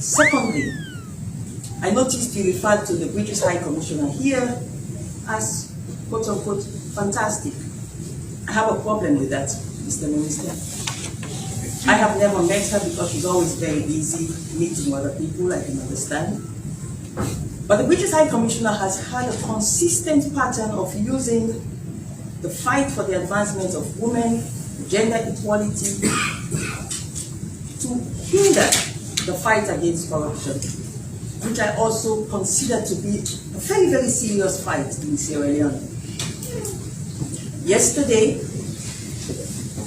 Secondly, I noticed you referred to the British High Commissioner here as quote-unquote fantastic. I have a problem with that, Mr. Minister. I have never met her because she's always very busy meeting other people, I can understand. But the British High Commissioner has had a consistent pattern of using the fight for the advancement of women, gender equality, to hinder the fight against corruption, which I also consider to be a very, very serious fight in Sierra Leone. Yesterday,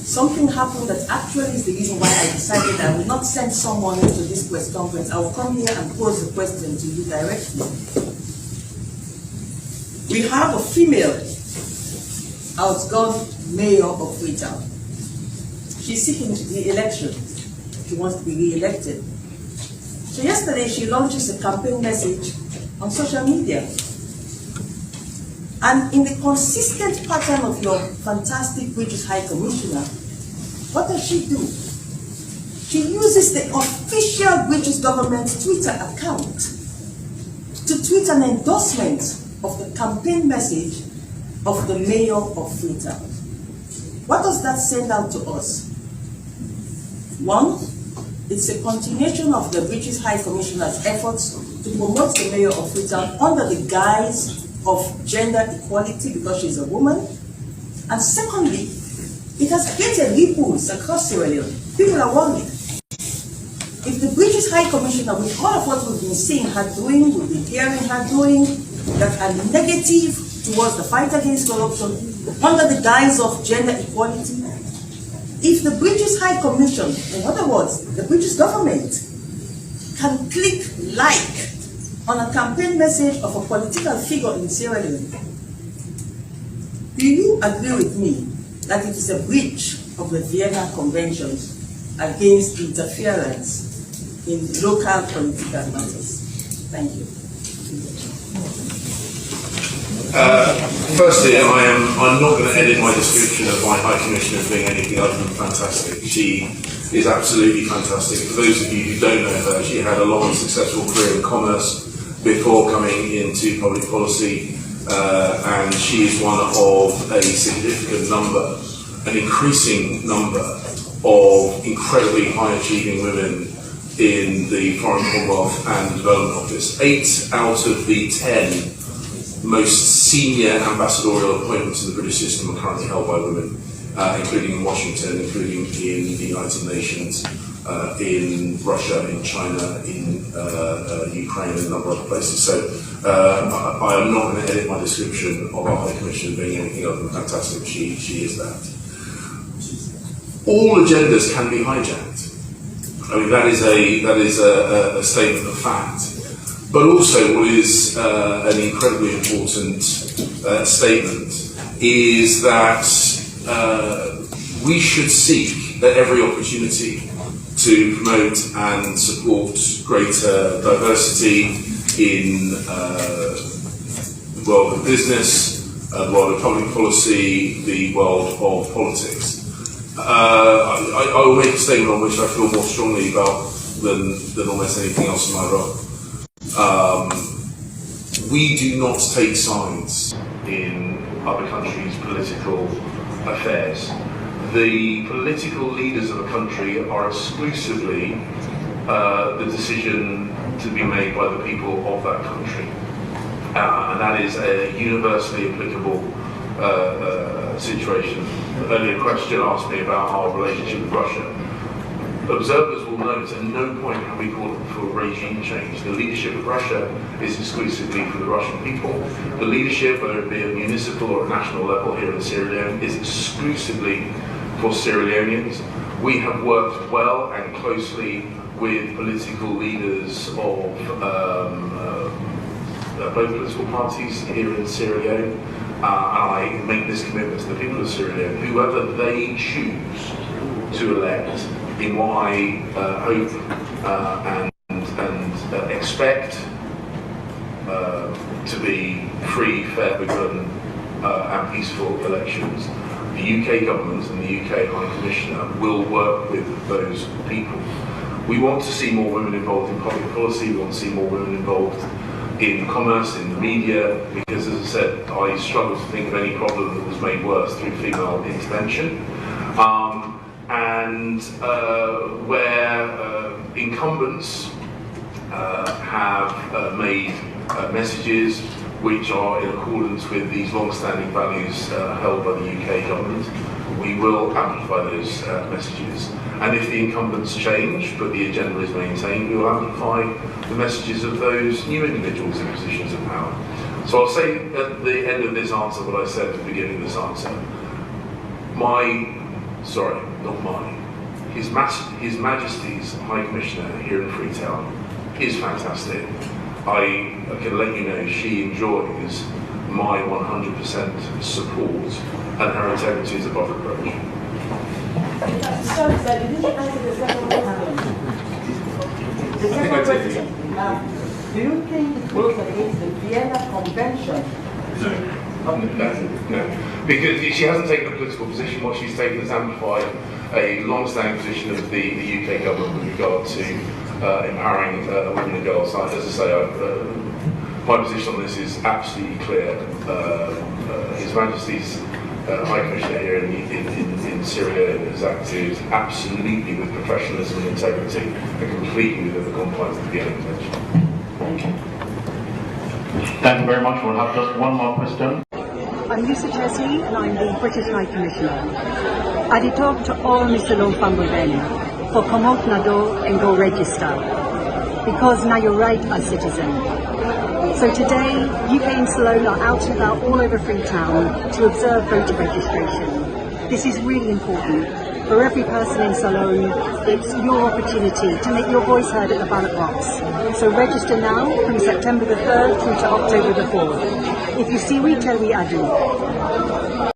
something happened that actually is the reason why I decided I will not send someone to this press conference. I will come here and pose the question to you directly. We have a female outgone mayor of Freetown. She's seeking the election. She wants to be re-elected. So yesterday she launches a campaign message on social media. And in the consistent pattern of your fantastic British High Commissioner, what does she do? She uses the official British government Twitter account to tweet an endorsement of the campaign message of the mayor of Freetown. What does that send out to us? One, it's a continuation of the British High Commissioner's efforts to promote the mayor of Freetown under the guise of gender equality because she's a woman. And secondly, it has created ripples across Sierra Leone. People are worried. If the British High Commissioner, with all of what we've been seeing her doing, we've been hearing her doing, that are negative towards the fight against corruption, under the guise of gender equality, if the British High Commission, in other words, the British government, can click like on a campaign message of a political figure in Sierra Leone, do you agree with me that it is a breach of the Vienna Conventions against interference in local political matters? Thank you. Firstly, I'm not going to edit my description of my High Commissioner as being anything other than fantastic. She is absolutely fantastic. For those of you who don't know her, she had a long and successful career in commerce before coming into public policy, and she is one of a significant number, an increasing number of incredibly high-achieving women in the Foreign Commonwealth and Development Office. 8 out of the 10 most senior ambassadorial appointments in the British system are currently held by women, including in Washington, including in the United Nations, in Russia, in China, in Ukraine, and a number of other places. So I am not going to edit my description of our High Commissioner being anything other than fantastic. She is that. All agendas can be hijacked. I mean, that is a statement of fact. But also, what is an incredibly important statement is that we should seek at every opportunity to promote and support greater diversity in the world of business, the world of public policy, the world of politics. I will make a statement on which I feel more strongly about than almost anything else in my role. We do not take sides in other countries' political affairs. The political leaders of a country are exclusively the decision to be made by the people of that country. And that is a universally applicable situation. The earlier question asked me about our relationship with Russia. Observers will note at no point have we called for regime change. The leadership of Russia is exclusively for the Russian people. The leadership, whether it be at municipal or at national level here in Sierra Leone, is exclusively for Sierra Leoneans. We have worked well and closely with political leaders of both political parties here in Sierra Leone. And I make this commitment to the people of Sierra Leone, whoever they choose to elect, in what I hope and expect to be free, fair, open and peaceful elections. The UK government and the UK High Commissioner will work with those people. We want to see more women involved in public policy, we want to see more women involved in commerce, in the media, because as I said, I struggle to think of any problem that was made worse through female intervention. Where incumbents have made messages which are in accordance with these long-standing values held by the UK government, we will amplify those messages. And if the incumbents change, but the agenda is maintained, we will amplify the messages of those new individuals in positions of power. So I'll say at the end of this answer what I said at the beginning of this answer. His Majesty's High Commissioner here in Freetown is fantastic. I can let you know she enjoys my 100% support, and her integrity is above reproach. Sorry, sir, did you answer the second question? The second question. Do you think it goes against the Vienna Convention? No, because she hasn't taken a political position. What she's taken is amplified a long-standing position of the UK government with regard to empowering women and girls. As I say, my position on this is absolutely clear. His Majesty's High Commissioner here in Syria has acted absolutely with professionalism and integrity and completely within the confines of the Vienna Convention. Thank you. Thank you very much. We'll have just one more question. I'm LisaJChesney and I'm the British High Commissioner. I did talk to all Mr. Lomfambo for come out now door and go register, because now you're right as citizen. So today, UK and Salone are out and about all over Freetown to observe voter registration. This is really important. For every person in Salone, it's your opportunity to make your voice heard at the ballot box. So register now from September the 3rd through to October the 4th. If you see we tell we adu.